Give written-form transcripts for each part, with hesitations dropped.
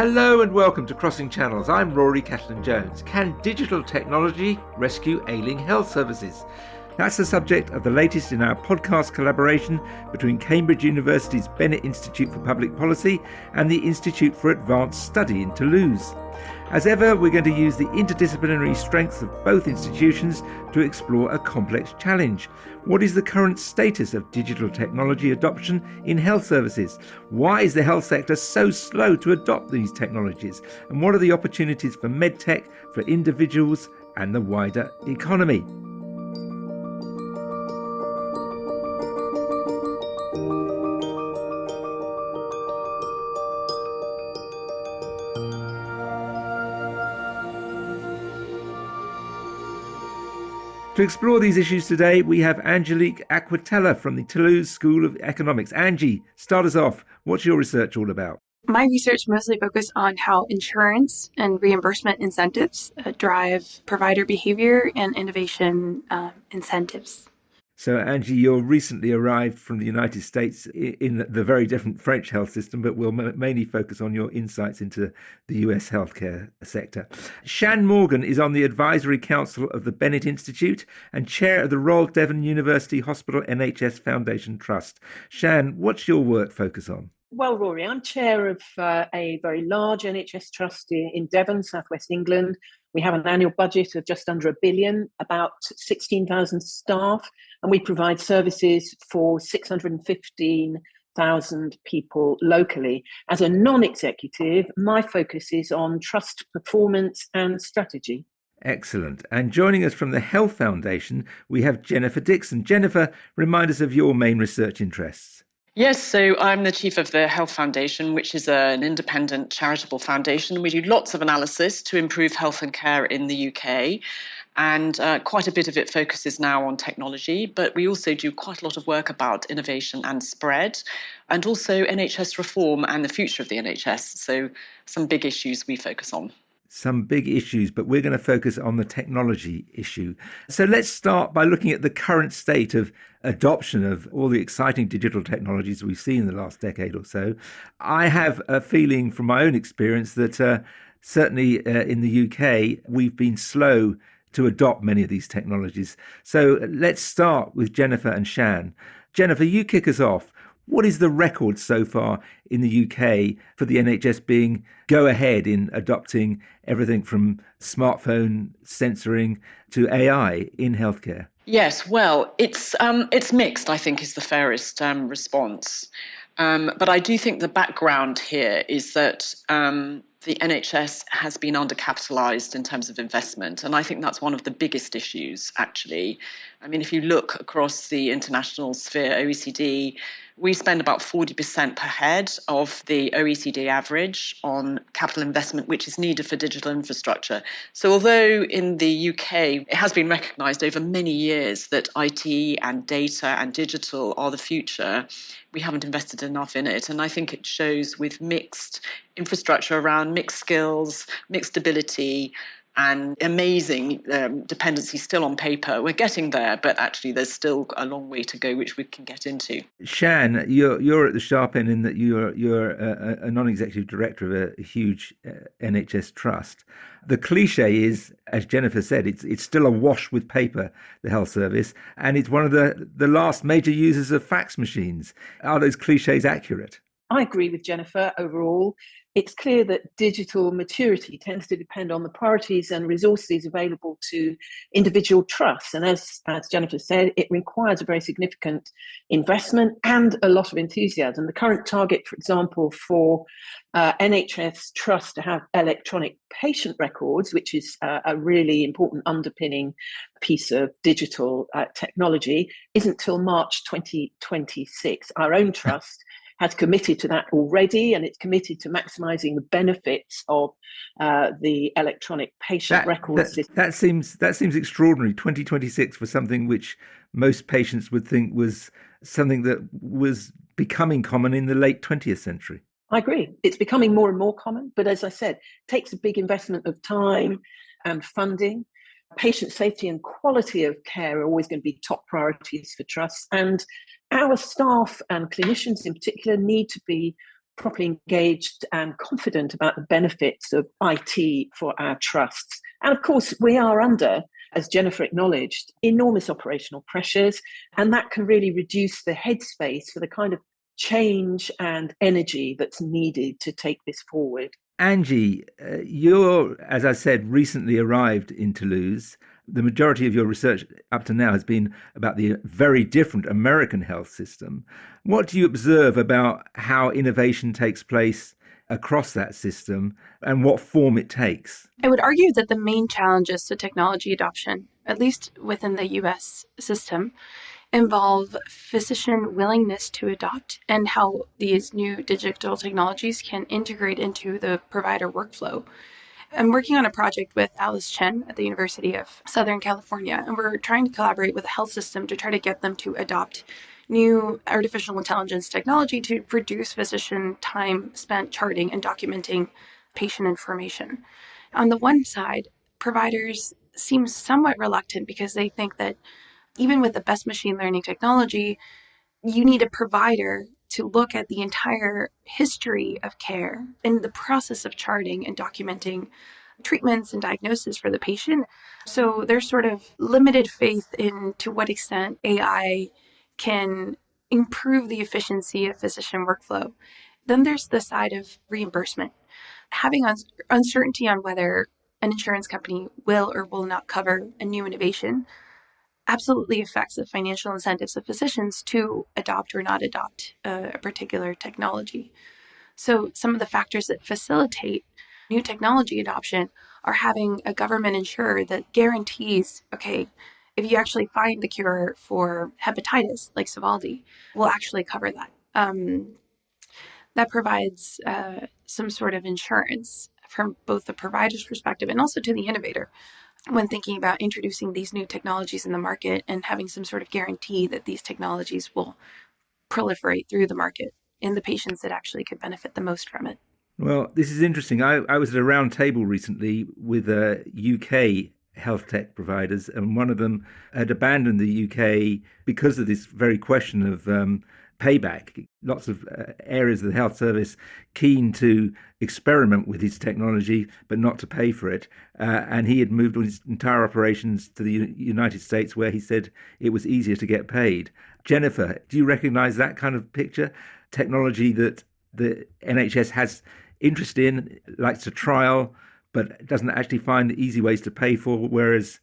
Hello and welcome to Crossing Channels. I'm Rory Cellan-Jones. Can digital technology rescue ailing health services? That's the subject of the latest in our podcast collaboration between Cambridge University's Bennett Institute for Public Policy and the Institute for Advanced Study in Toulouse. As ever, we're going to use the interdisciplinary strengths of both institutions to explore a complex challenge. What is the current status of digital technology adoption in health services? Why is the health sector so slow to adopt these technologies? And what are the opportunities for medtech, for individuals and the wider economy? To explore these issues today, we have Angelique Acquatella from the Toulouse School of Economics. Angie, start us off. What's your research all about? My research mostly focused on how insurance and reimbursement incentives drive provider behavior and innovation incentives. So, Angie, you're recently arrived from the United States in the very different French health system, but we'll mainly focus on your insights into the US healthcare sector. Shan Morgan is on the Advisory Council of the Bennett Institute and chair of the Royal Devon University Hospital NHS Foundation Trust. Shan, what's your work focus on? Well, Rory, I'm chair of a very large NHS trust in Devon, southwest England. We have an annual budget of just under £1 billion, about 16,000 staff, and we provide services for 615,000 people locally. As a non-executive, my focus is on trust performance and strategy. Excellent. And joining us from the Health Foundation, we have Jennifer Dixon. Jennifer, remind us of your main research interests. Yes, so I'm the chief of the Health Foundation, which is an independent charitable foundation. We do lots of analysis to improve health and care in the UK, and quite a bit of it focuses now on technology, but we also do quite a lot of work about innovation and spread, and also NHS reform and the future of the NHS. So some big issues we focus on. Some big issues, but we're going to focus on the technology issue. So let's start by looking at the current state of adoption of all the exciting digital technologies we've seen in the last decade or so. I have a feeling from my own experience that certainly in the UK, we've been slow to adopt many of these technologies. So let's start with Jennifer and Shan. Jennifer, you kick us off. What is the record so far in the UK for the NHS being go ahead in adopting everything from smartphone censoring to AI in healthcare? Yes, well, it's mixed, I think, is the fairest response. But I do think the background here is that the NHS has been undercapitalised in terms of investment. And I think that's one of the biggest issues, actually. I mean, if you look across the international sphere, OECD, we spend about 40% per head of the OECD average on capital investment, which is needed for digital infrastructure. So although in the UK, it has been recognised over many years that IT and data and digital are the future, we haven't invested enough in it. And I think it shows with mixed infrastructure around mixed skills, mixed ability, and amazing dependency still on paper. We're getting there, but actually there's still a long way to go, which we can get into. Shan, you're at the sharp end in that you're a non-executive director of a huge NHS trust. The cliche is, as Jennifer said, it's still awash with paper, the health service, and it's one of the last major users of fax machines. Are those cliches accurate? I agree with Jennifer overall. It's clear that digital maturity tends to depend on the priorities and resources available to individual trusts. And as Jennifer said, it requires a very significant investment and a lot of enthusiasm. The current target, for example, for NHS trusts to have electronic patient records, which is a really important underpinning piece of digital technology, isn't till March 2026. Our own trust has committed to that already, and it's committed to maximising the benefits of the electronic patient record system. That seems extraordinary. 2026 for something which most patients would think was something that was becoming common in the late 20th century. I agree. It's becoming more and more common, but as I said, it takes a big investment of time and funding. Patient safety and quality of care are always going to be top priorities for trusts, and our staff and clinicians in particular need to be properly engaged and confident about the benefits of IT for our trusts. And of course, we are under, as Jennifer acknowledged, enormous operational pressures, and that can really reduce the headspace for the kind of change and energy that's needed to take this forward. Angie, you're, as I said, recently arrived in Toulouse. The majority of your research up to now has been about the very different American health system. What do you observe about how innovation takes place across that system and what form it takes? I would argue that the main challenges to technology adoption, at least within the US system, involve physician willingness to adopt and how these new digital technologies can integrate into the provider workflow. I'm working on a project with Alice Chen at the University of Southern California, and we're trying to collaborate with the health system to try to get them to adopt new artificial intelligence technology to reduce physician time spent charting and documenting patient information. On the one side, providers seem somewhat reluctant because they think that even with the best machine learning technology, you need a provider to look at the entire history of care and the process of charting and documenting treatments and diagnosis for the patient. So there's sort of limited faith in to what extent AI can improve the efficiency of physician workflow. Then there's the side of reimbursement. Having uncertainty on whether an insurance company will or will not cover a new innovation absolutely affects the financial incentives of physicians to adopt or not adopt a particular technology. So some of the factors that facilitate new technology adoption are having a government insurer that guarantees, okay, if you actually find the cure for hepatitis, like Sovaldi, we'll actually cover that. That provides some sort of insurance from both the provider's perspective and also to the innovator when thinking about introducing these new technologies in the market and having some sort of guarantee that these technologies will proliferate through the market in the patients that actually could benefit the most from it. Well, this is interesting. I was at a round table recently with UK health tech providers, and one of them had abandoned the UK because of this very question of payback. Lots of areas of the health service keen to experiment with his technology, but not to pay for it. And he had moved his entire operations to the United States, where he said it was easier to get paid. Jennifer, do you recognize that kind of picture? Technology that the NHS has interest in, likes to trial, but doesn't actually find easy ways to pay for, whereas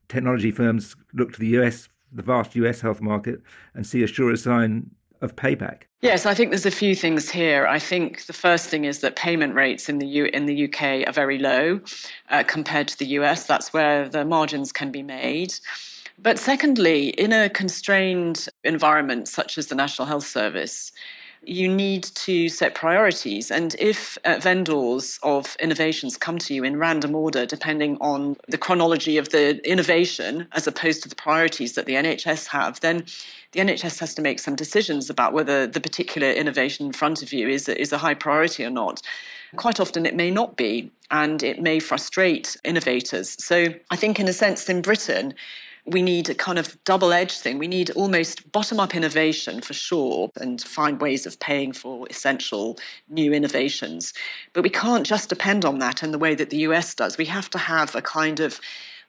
technology firms look to the US, the vast US health market, and see a surer sign of payback. Yes, I think there's a few things here. I think the first thing is that payment rates in the UK are very low compared to the US. That's where the margins can be made. But secondly, in a constrained environment such as the National Health Service, you need to set priorities. And if vendors of innovations come to you in random order, depending on the chronology of the innovation, as opposed to the priorities that the NHS have, then the NHS has to make some decisions about whether the particular innovation in front of you is a high priority or not. Quite often it may not be, and it may frustrate innovators. So I think in a sense in Britain, we need a kind of double-edged thing. We need almost bottom-up innovation for sure and find ways of paying for essential new innovations. But we can't just depend on that in the way that the US does. We have to have a kind of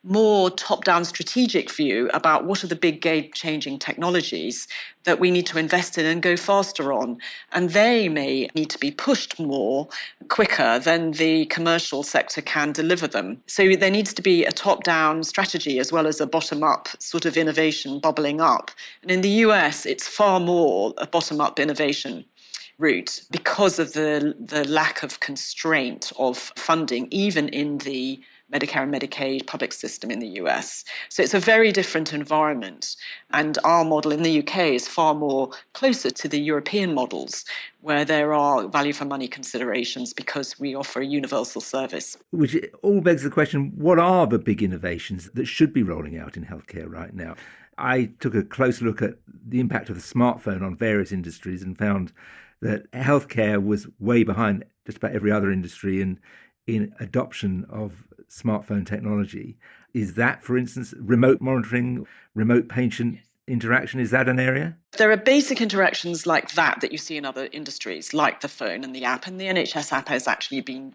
more top-down strategic view about what are the big game-changing technologies that we need to invest in and go faster on. And they may need to be pushed more quicker than the commercial sector can deliver them. So there needs to be a top-down strategy as well as a bottom-up sort of innovation bubbling up. And in the US, it's far more a bottom-up innovation route because of the lack of constraint of funding, even in the Medicare and Medicaid public system in the US. So it's a very different environment. And our model in the UK is far more closer to the European models, where there are value for money considerations because we offer a universal service. Which all begs the question, what are the big innovations that should be rolling out in healthcare right now? I took a close look at the impact of the smartphone on various industries and found that healthcare was way behind just about every other industry in adoption of smartphone technology. Is that, for instance, remote monitoring, remote patient interaction, is that an area? There are basic interactions like that you see in other industries, like the phone and the app. And the NHS app has actually been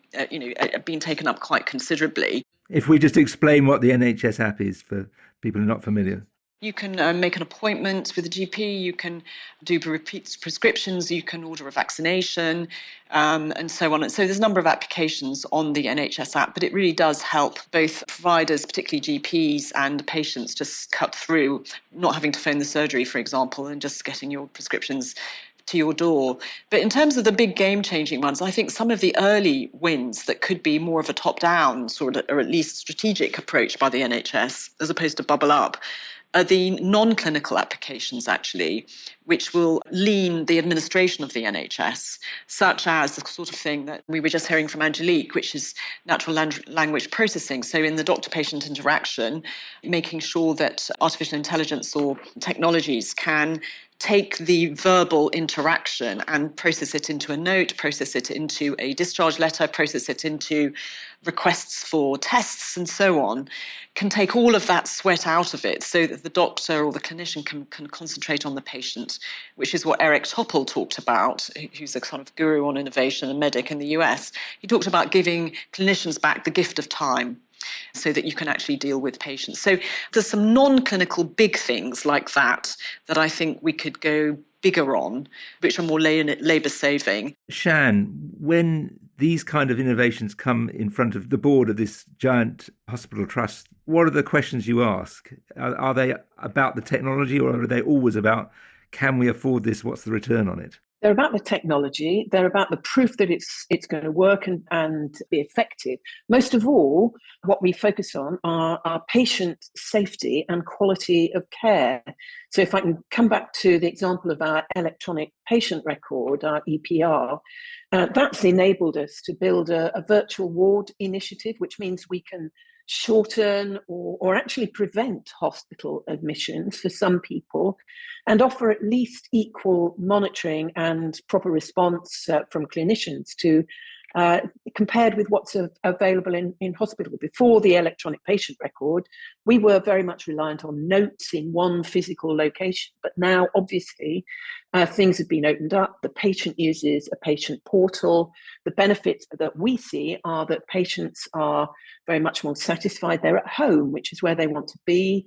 taken up quite considerably. If we just explain what the NHS app is for people who are not familiar. You can make an appointment with a GP, you can do repeat prescriptions, you can order a vaccination, and so on. And so there's a number of applications on the NHS app, but it really does help both providers, particularly GPs, and patients just cut through not having to phone the surgery, for example, and just getting your prescriptions to your door. But in terms of the big game-changing ones, I think some of the early wins that could be more of a top-down sort of, or at least strategic approach by the NHS, as opposed to bubble up, are the non-clinical applications, actually, which will lean the administration of the NHS, such as the sort of thing that we were just hearing from Angelique, which is natural language processing. So in the doctor-patient interaction, making sure that artificial intelligence or technologies can take the verbal interaction and process it into a note, process it into a discharge letter, process it into requests for tests and so on, can take all of that sweat out of it so that the doctor or the clinician can concentrate on the patient, which is what Eric Topol talked about, who's a kind of guru on innovation and medic in the US. He talked about giving clinicians back the gift of time so that you can actually deal with patients. So there's some non-clinical big things like that I think we could go bigger on, which are more labour saving. Shan, when these kind of innovations come in front of the board of this giant hospital trust, what are the questions you ask? Are they about the technology, or are they always about, can we afford this? What's the return on it? They're about the technology. They're about the proof that it's going to work and be effective. Most of all, what we focus on are patient safety and quality of care. So if I can come back to the example of our electronic patient record, our EPR, that's enabled us to build a virtual ward initiative, which means we can shorten or actually prevent hospital admissions for some people and offer at least equal monitoring and proper response from clinicians to compared with what's available in hospital. Before the electronic patient record, we were very much reliant on notes in one physical location. But now, obviously, things have been opened up. The patient uses a patient portal. The benefits that we see are that patients are very much more satisfied. They're at home, which is where they want to be,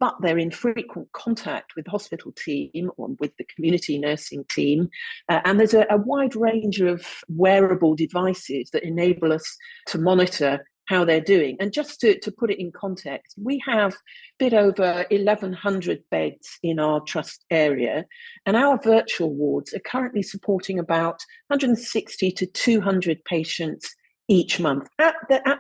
but they're in frequent contact with the hospital team or with the community nursing team. And there's a wide range of wearable devices that enable us to monitor how they're doing. And just to put it in context, we have a bit over 1,100 beds in our trust area, and our virtual wards are currently supporting about 160 to 200 patients each month at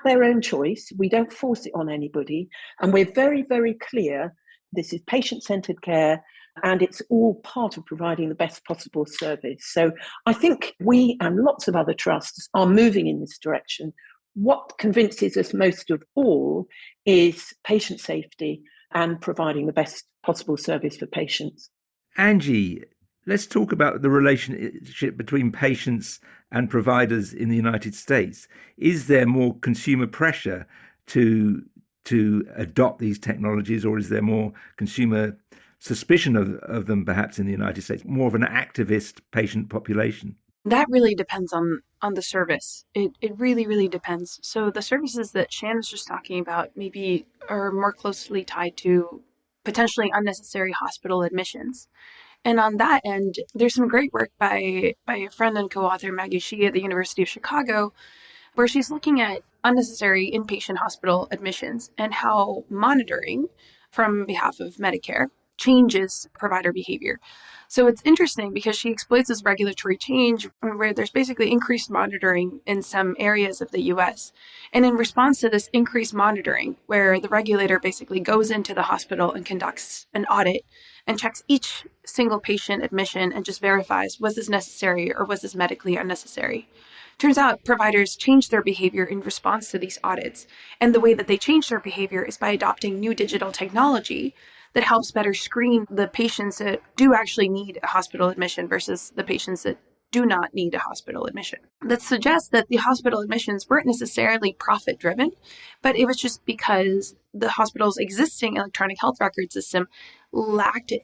their own choice. We don't force it on anybody, and we're very, very clear this is patient-centered care, and it's all part of providing the best possible service. So I think we and lots of other trusts are moving in this direction. What convinces us most of all is patient safety and providing the best possible service for patients. Angie, let's talk about the relationship between patients and providers in the United States. Is there more consumer pressure to adopt these technologies, or is there more consumer suspicion of them perhaps in the United States, more of an activist patient population? That really depends on the service. It really, really depends. So the services that Shan was just talking about maybe are more closely tied to potentially unnecessary hospital admissions. And on that end, there's some great work by a friend and co-author, Maggie Shee at the University of Chicago, where she's looking at unnecessary inpatient hospital admissions and how monitoring from behalf of Medicare changes provider behavior. So it's interesting because she exploits this regulatory change where there's basically increased monitoring in some areas of the US. And in response to this increased monitoring, where the regulator basically goes into the hospital and conducts an audit and checks each single patient admission and just verifies, was this necessary or was this medically unnecessary? Turns out providers change their behavior in response to these audits. And the way that they change their behavior is by adopting new digital technology that helps better screen the patients that do actually need a hospital admission versus the patients that do not need a hospital admission. That suggests that the hospital admissions weren't necessarily profit-driven, but it was just because the hospital's existing electronic health record system lacked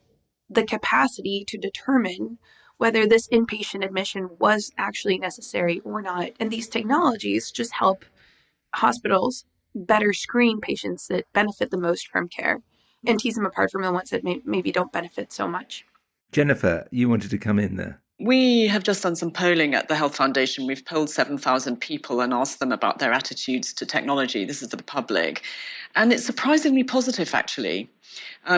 the capacity to determine whether this inpatient admission was actually necessary or not. And these technologies just help hospitals better screen patients that benefit the most from care and tease them apart from the ones that maybe don't benefit so much. Jennifer, you wanted to come in there. We have just done some polling at the Health Foundation. We've polled 7,000 people and asked them about their attitudes to technology. This is to the public. And it's surprisingly positive, actually.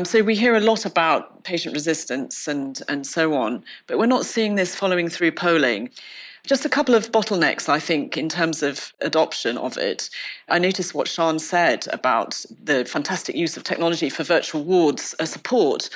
So we hear a lot about patient resistance and so on, but we're not seeing this following through polling. Just a couple of bottlenecks, I think, in terms of adoption of it. I noticed what Shan said about the fantastic use of technology for virtual wards support.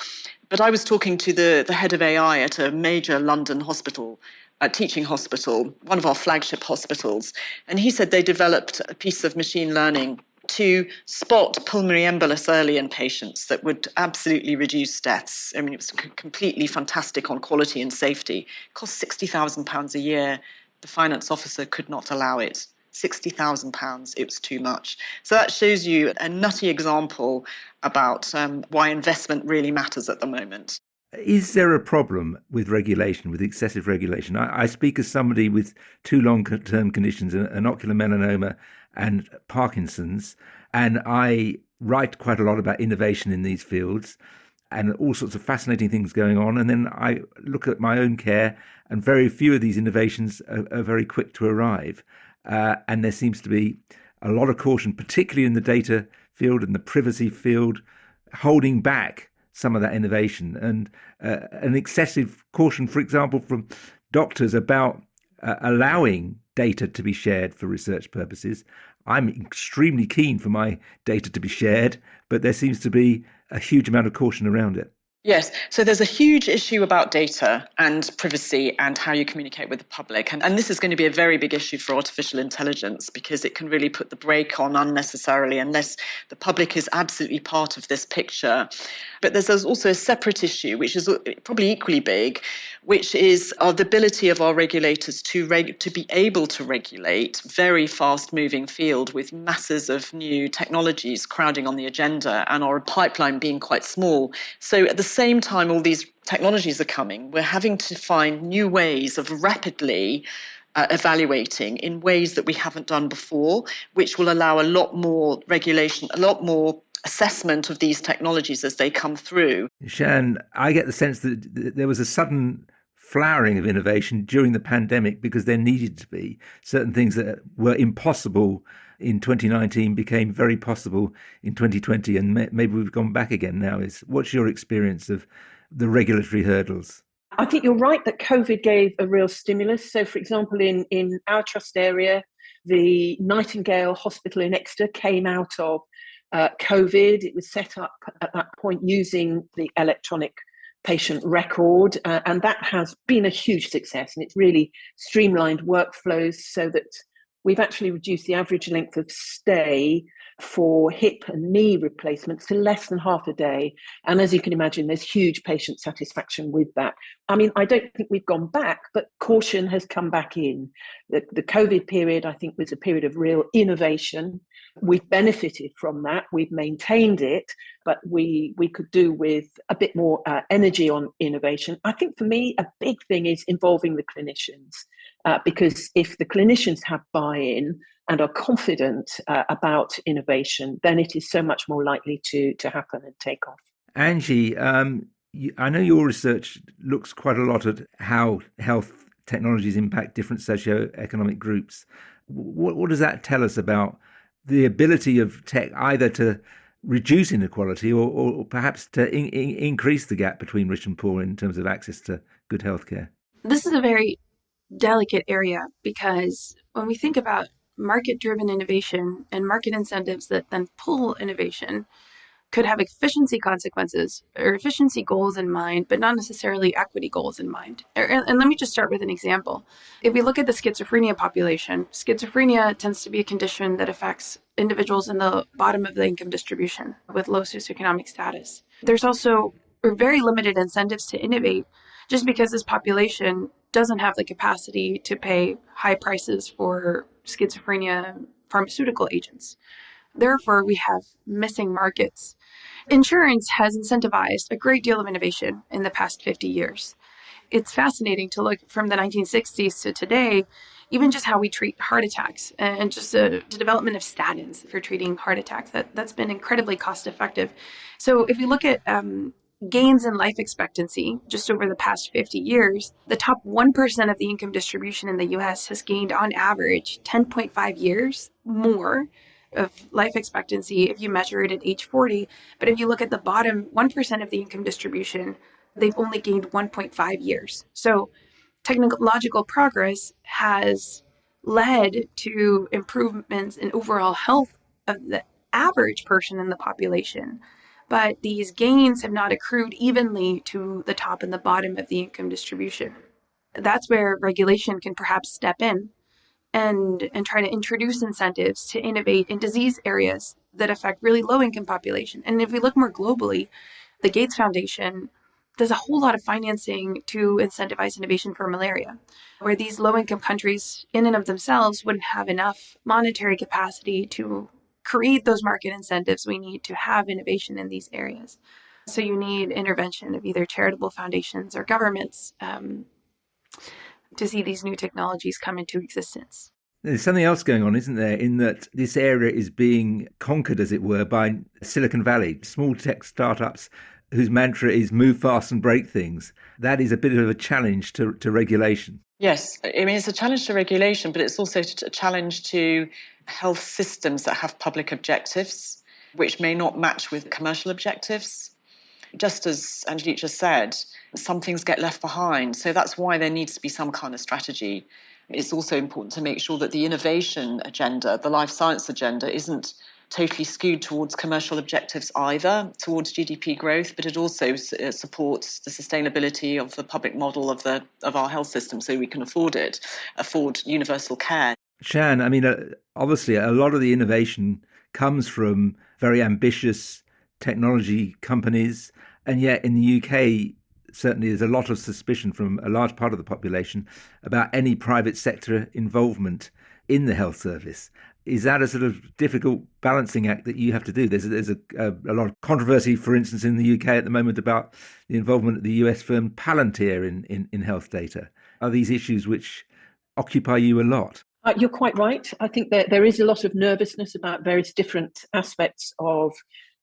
But I was talking to the head of AI at a major London hospital, a teaching hospital, one of our flagship hospitals. And he said they developed a piece of machine learning to spot pulmonary embolus early in patients that would absolutely reduce deaths. I mean, it was completely fantastic on quality and safety. It cost £60,000 a year. The finance officer could not allow it. £60,000, it was too much. So that shows you a nutty example about why investment really matters at the moment. Is there a problem with regulation, with excessive regulation? I speak as somebody with two long-term conditions, an ocular melanoma and Parkinson's, and I write quite a lot about innovation in these fields and all sorts of fascinating things going on. And then I look at my own care, and very few of these innovations are very quick to arrive. And there seems to be a lot of caution, particularly in the data field and the privacy field, holding back some of that innovation, and an excessive caution, for example, from doctors about allowing data to be shared for research purposes. I'm extremely keen for my data to be shared, but there seems to be a huge amount of caution around it. Yes, so there's a huge issue about data and privacy and how you communicate with the public. And this is going to be a very big issue for artificial intelligence, because it can really put the brake on unnecessarily unless the public is absolutely part of this picture. But there's also a separate issue, which is probably equally big, which is the ability of our regulators to be able to regulate very fast-moving field with masses of new technologies crowding on the agenda and our pipeline being quite small. So at the same time all these technologies are coming, we're having to find new ways of rapidly evaluating in ways that we haven't done before, which will allow a lot more regulation, a lot more assessment of these technologies as they come through. Shan, I get the sense that there was a sudden flowering of innovation during the pandemic because there needed to be. Certain things that were impossible in 2019 became very possible in 2020, and maybe we've gone back again now. What's your experience of the regulatory hurdles? I think you're right that COVID gave a real stimulus. So, for example, in our trust area, the Nightingale Hospital in Exeter came out of COVID. It was set up at that point using the electronic patient record, and that has been a huge success. And it's really streamlined workflows so that we've actually reduced the average length of stay for hip and knee replacements to less than half a day. And as you can imagine, there's huge patient satisfaction with that. I mean, I don't think we've gone back, but caution has come back in. The COVID period, I think, was a period of real innovation. We've benefited from that. We've maintained it, but we could do with a bit more energy on innovation. I think for me, a big thing is involving the clinicians, because if the clinicians have buy-in and are confident about innovation, then it is so much more likely to happen and take off. Angie, I know your research looks quite a lot at how health technologies impact different socioeconomic groups. What does that tell us about the ability of tech either to reduce inequality or perhaps to increase the gap between rich and poor in terms of access to good healthcare? This is a very delicate area, because when we think about market-driven innovation and market incentives that then pull innovation, could have efficiency consequences or efficiency goals in mind, but not necessarily equity goals in mind. And let me just start with an example. If we look at the schizophrenia population, schizophrenia tends to be a condition that affects individuals in the bottom of the income distribution with low socioeconomic status. There's also very limited incentives to innovate just because this population doesn't have the capacity to pay high prices for schizophrenia pharmaceutical agents. Therefore, we have missing markets. Insurance has incentivized a great deal of innovation in the past 50 years. It's fascinating to look from the 1960s to today, even just how we treat heart attacks and just the development of statins for treating heart attacks. That's been incredibly cost effective. So if you look at gains in life expectancy just over the past 50 years, the top 1% of the income distribution in the US has gained on average 10.5 years more of life expectancy if you measure it at age 40. But if you look at the bottom 1% of the income distribution, they've only gained 1.5 years. So technological progress has led to improvements in overall health of the average person in the population. But these gains have not accrued evenly to the top and the bottom of the income distribution. That's where regulation can perhaps step in and try to introduce incentives to innovate in disease areas that affect really low-income population. And if we look more globally, the Gates Foundation does a whole lot of financing to incentivize innovation for malaria, where these low-income countries in and of themselves wouldn't have enough monetary capacity to create those market incentives we need to have innovation in these areas. So you need intervention of either charitable foundations or governments to see these new technologies come into existence. There's something else going on, isn't there, in that this area is being conquered, as it were, by Silicon Valley, small tech startups whose mantra is move fast and break things. That is a bit of a challenge to regulation. Yes, I mean, it's a challenge to regulation, but it's also a challenge to health systems that have public objectives, which may not match with commercial objectives. Just as Angelique just said, some things get left behind. So that's why there needs to be some kind of strategy. It's also important to make sure that the innovation agenda, the life science agenda, isn't totally skewed towards commercial objectives either, towards GDP growth, but it also supports the sustainability of the public model of our health system so we can afford universal care. Shan, I mean, obviously a lot of the innovation comes from very ambitious technology companies, and yet in the UK, certainly there's a lot of suspicion from a large part of the population about any private sector involvement in the health service. Is that a sort of difficult balancing act that you have to do? There's a lot of controversy, for instance, in the UK at the moment about the involvement of the US firm Palantir in health data. Are these issues which occupy you a lot? You're quite right. I think that there is a lot of nervousness about various different aspects of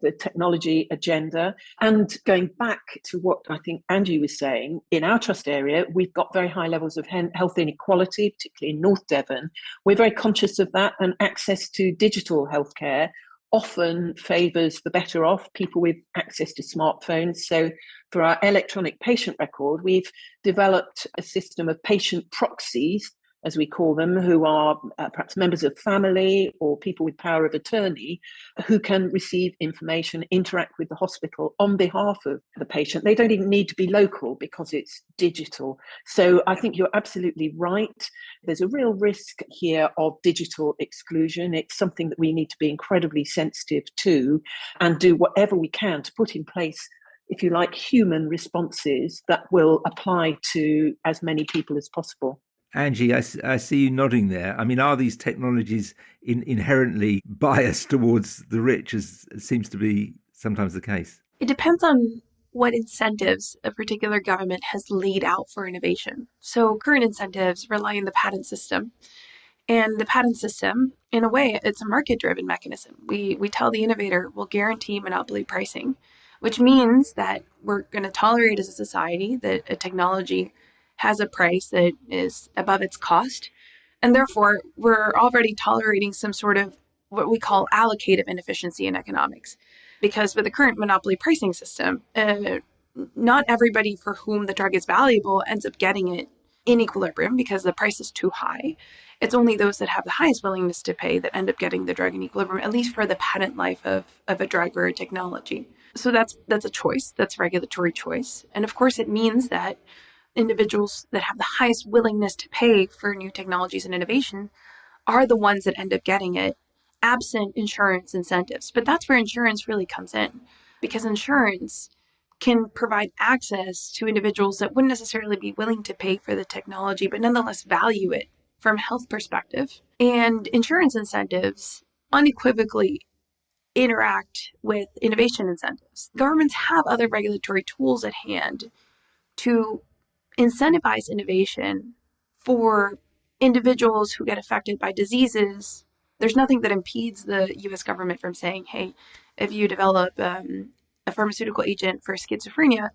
the technology agenda. And going back to what I think Angie was saying, in our trust area, we've got very high levels of health inequality, particularly in North Devon. We're very conscious of that, and access to digital healthcare often favours the better off, people with access to smartphones. So for our electronic patient record, we've developed a system of patient proxies, as we call them, who are perhaps members of family or people with power of attorney who can receive information, interact with the hospital on behalf of the patient. They don't even need to be local because it's digital. So I think you're absolutely right. There's a real risk here of digital exclusion. It's something that we need to be incredibly sensitive to and do whatever we can to put in place, if you like, human responses that will apply to as many people as possible. Angie, I see you nodding there. I mean, are these technologies inherently biased towards the rich, as seems to be sometimes the case? It depends on what incentives a particular government has laid out for innovation. So current incentives rely on the patent system. And the patent system, in a way, it's a market-driven mechanism. We tell the innovator we'll guarantee monopoly pricing, which means that we're going to tolerate as a society that a technology has a price that is above its cost. And therefore, we're already tolerating some sort of what we call allocative inefficiency in economics. Because with the current monopoly pricing system, not everybody for whom the drug is valuable ends up getting it in equilibrium because the price is too high. It's only those that have the highest willingness to pay that end up getting the drug in equilibrium, at least for the patent life of a drug or a technology. So that's a choice. That's regulatory choice. And of course, it means that individuals that have the highest willingness to pay for new technologies and innovation are the ones that end up getting it, absent insurance incentives. But that's where insurance really comes in, because insurance can provide access to individuals that wouldn't necessarily be willing to pay for the technology, but nonetheless value it from a health perspective. And insurance incentives unequivocally interact with innovation incentives. Governments have other regulatory tools at hand to incentivize innovation for individuals who get affected by diseases. There's nothing that impedes the US government from saying, hey, if you develop a pharmaceutical agent for schizophrenia,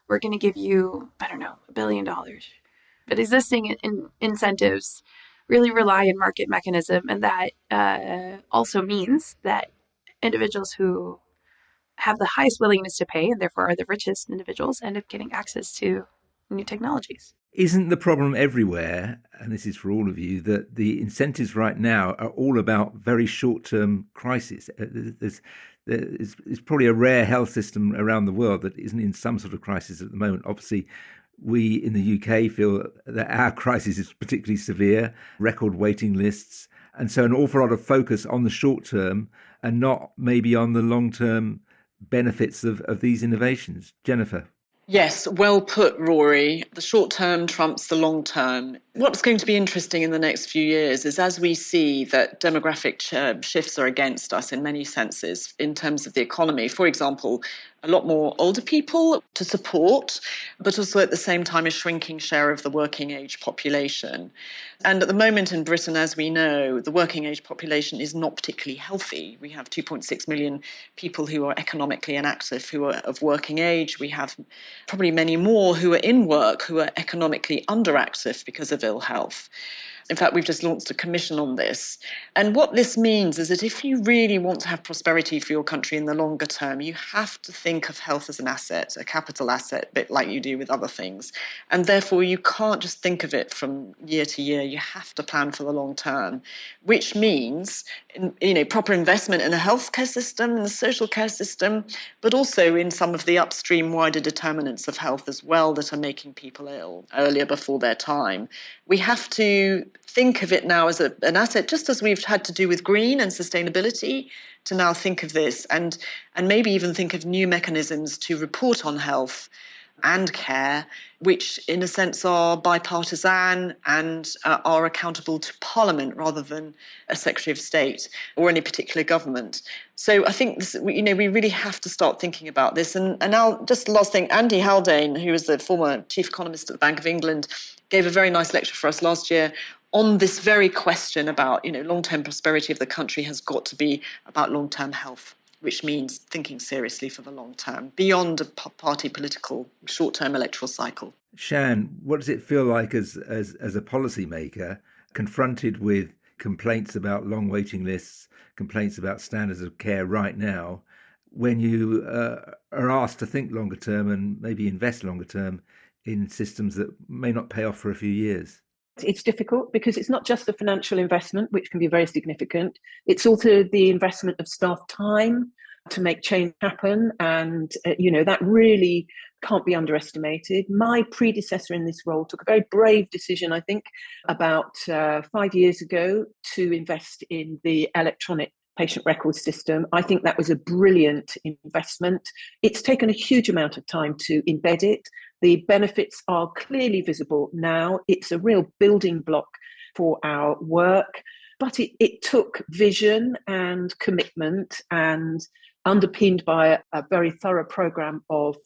we're going to give you, I don't know, $1 billion. But existing incentives really rely on market mechanism, and that also means that individuals who have the highest willingness to pay, and therefore are the richest individuals, end up getting access to new technologies. Isn't the problem everywhere, and this is for all of you, that the incentives right now are all about very short-term crises? There's probably a rare health system around the world that isn't in some sort of crisis at the moment. Obviously, we in the UK feel that our crisis is particularly severe, record waiting lists, and so an awful lot of focus on the short term and not maybe on the long-term benefits of these innovations. Jennifer? Yes, well put, Rory. The short term trumps the long term. What's going to be interesting in the next few years is as we see that demographic shifts are against us in many senses in terms of the economy. For example, a lot more older people to support, but also at the same time a shrinking share of the working age population. And at the moment in Britain, as we know, the working age population is not particularly healthy. We have 2.6 million people who are economically inactive who are of working age. We have probably many more who are in work who are economically underactive because of ill health. In fact, we've just launched a commission on this. And what this means is that if you really want to have prosperity for your country in the longer term, you have to think of health as an asset, a capital asset, a bit like you do with other things. And therefore, you can't just think of it from year to year. You have to plan for the long term, which means proper investment in the healthcare system, in the social care system, but also in some of the upstream wider determinants of health as well that are making people ill earlier before their time. We have to think of it now as an asset, just as we've had to do with green and sustainability, to now think of this and maybe even think of new mechanisms to report on health and care, which in a sense are bipartisan and are accountable to Parliament rather than a Secretary of State or any particular government. So I think we really have to start thinking about this. And now, just the last thing, Andy Haldane, who is the former chief economist at the Bank of England, gave a very nice lecture for us last year on this very question about, long-term prosperity of the country has got to be about long-term health, which means thinking seriously for the long term, beyond a party political short-term electoral cycle. Shan, what does it feel like as a policymaker confronted with complaints about long waiting lists, complaints about standards of care right now, when you are asked to think longer term and maybe invest longer term in systems that may not pay off for a few years? It's difficult because it's not just the financial investment, which can be very significant. It's also the investment of staff time to make change happen. And, that really can't be underestimated. My predecessor in this role took a very brave decision, I think, about 5 years ago to invest in the electronic patient record system. I think that was a brilliant investment. It's taken a huge amount of time to embed it. The benefits are clearly visible now. It's a real building block for our work, but it took vision and commitment and underpinned by a very thorough program of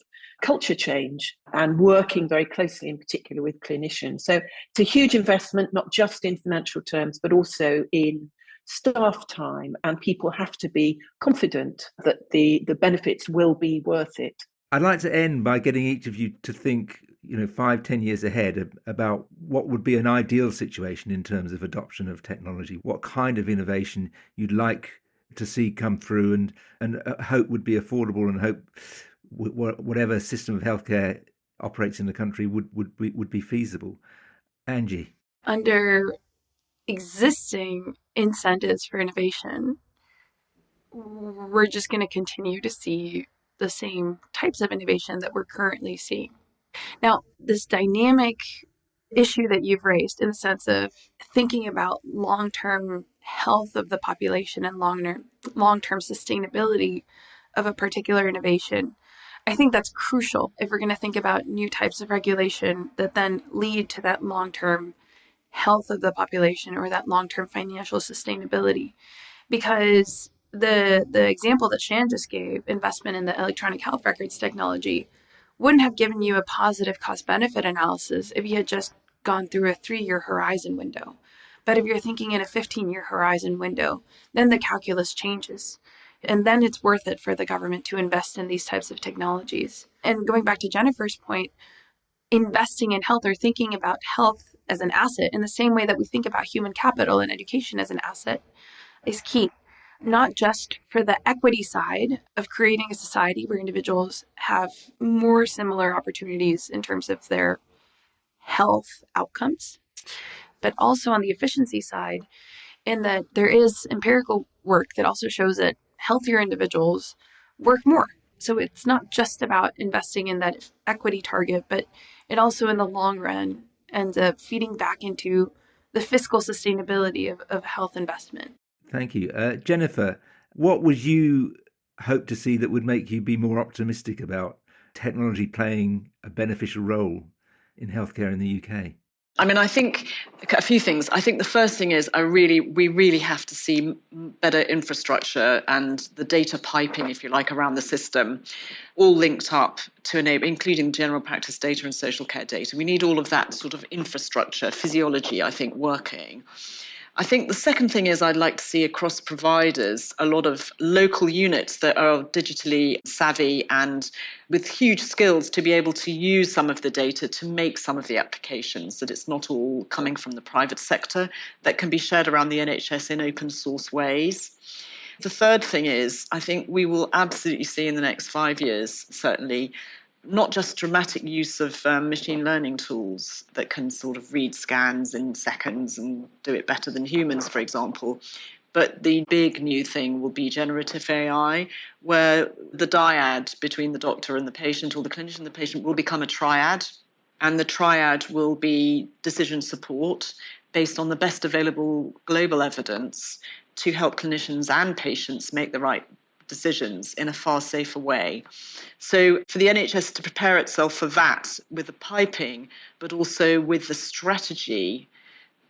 culture change and working very closely in particular with clinicians. So it's a huge investment, not just in financial terms, but also in staff time, and people have to be confident that the benefits will be worth it. I'd like to end by getting each of you to think, 5-10 years ahead about what would be an ideal situation in terms of adoption of technology, what kind of innovation you'd like to see come through and hope would be affordable, and hope whatever system of healthcare operates in the country would be feasible. Angie? Under existing incentives for innovation, we're just going to continue to see the same types of innovation that we're currently seeing. Now, this dynamic issue that you've raised in the sense of thinking about long-term health of the population and long-term sustainability of a particular innovation, I think that's crucial if we're going to think about new types of regulation that then lead to that long-term health of the population or that long-term financial sustainability. Because the example that Shan just gave, investment in the electronic health records technology, wouldn't have given you a positive cost-benefit analysis if you had just gone through a 3-year horizon window. But if you're thinking in a 15-year horizon window, then the calculus changes. And then it's worth it for the government to invest in these types of technologies. And going back to Jennifer's point, investing in health or thinking about health as an asset in the same way that we think about human capital and education as an asset is key. Not just for the equity side of creating a society where individuals have more similar opportunities in terms of their health outcomes, but also on the efficiency side, in that there is empirical work that also shows that healthier individuals work more. So it's not just about investing in that equity target, but it also in the long run ends up feeding back into the fiscal sustainability of health investment. Thank you. Jennifer, what would you hope to see that would make you be more optimistic about technology playing a beneficial role in healthcare in the UK? I mean, I think a few things. I think the first thing is we really have to see better infrastructure and the data piping, if you like, around the system, all linked up to enable, including general practice data and social care data. We need all of that sort of infrastructure, physiology, I think, working. I think the second thing is I'd like to see across providers a lot of local units that are digitally savvy and with huge skills to be able to use some of the data to make some of the applications, that it's not all coming from the private sector, that can be shared around the NHS in open source ways. The third thing is I think we will absolutely see in the next 5 years, certainly, not just dramatic use of machine learning tools that can sort of read scans in seconds and do it better than humans, for example, but the big new thing will be generative AI, where the dyad between the doctor and the patient, or the clinician and the patient, will become a triad, and the triad will be decision support based on the best available global evidence to help clinicians and patients make the right decisions in a far safer way. So for the NHS to prepare itself for that with the piping, but also with the strategy,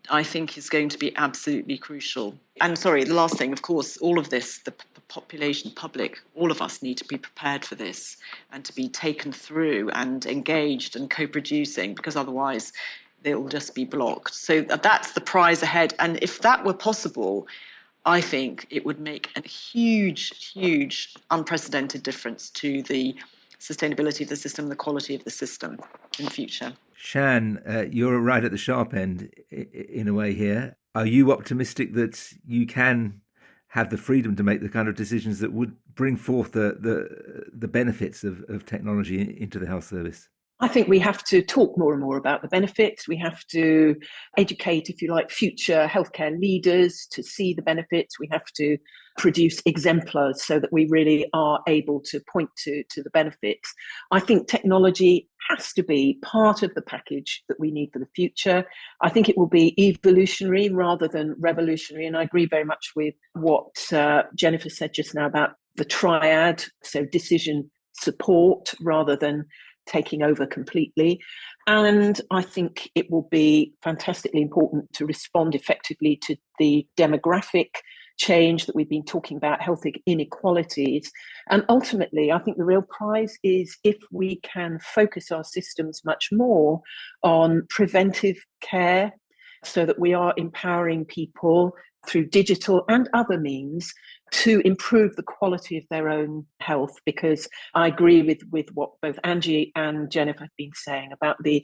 I think is going to be absolutely crucial. And sorry, the last thing, of course, all of this, the population, public, all of us need to be prepared for this and to be taken through and engaged and co-producing, because otherwise they will just be blocked. So that's the prize ahead. And if that were possible, I think it would make a huge, unprecedented difference to the sustainability of the system, the quality of the system in the future. Shan, you're right at the sharp end in a way here. Are you optimistic that you can have the freedom to make the kind of decisions that would bring forth the benefits of technology into the health service? I think we have to talk more and more about the benefits. We have to educate, if you like, future healthcare leaders to see the benefits. We have to produce exemplars so that we really are able to point to the benefits. I think technology has to be part of the package that we need for the future. I think it will be evolutionary rather than revolutionary. And I agree very much with what Jennifer said just now about the triad, so decision support rather than taking over completely. And I think it will be fantastically important to respond effectively to the demographic change that we've been talking about, health inequalities. And ultimately, I think the real prize is if we can focus our systems much more on preventive care so that we are empowering people through digital and other means to improve the quality of their own health, because I agree with what both Angie and Jennifer have been saying about the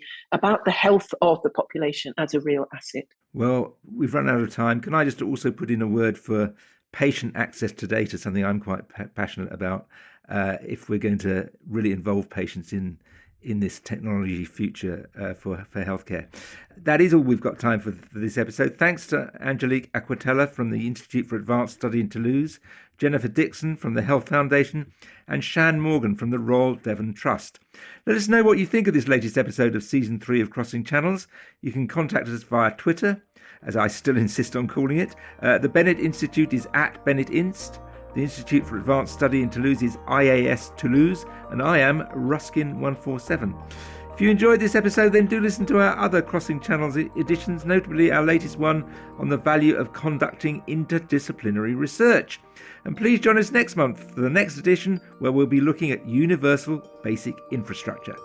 health of the population as a real asset. Well, we've run out of time. Can I just also put in a word for patient access to data, something I'm quite passionate about, if we're going to really involve patients in this technology future for healthcare. That is all we've got time for this episode. Thanks to Angelique Acquatella from the Institute for Advanced Study in Toulouse, Jennifer Dixon from the Health Foundation, and Shan Morgan from the Royal Devon Trust. Let us know what you think of this latest episode of Season 3 of Crossing Channels. You can contact us via Twitter, as I still insist on calling it. The Bennett Institute is at Bennett Inst. The Institute for Advanced Study in Toulouse is IAS Toulouse, and I am Ruskin147. If you enjoyed this episode, then do listen to our other Crossing Channels editions, notably our latest one on the value of conducting interdisciplinary research. And please join us next month for the next edition, where we'll be looking at universal basic infrastructure.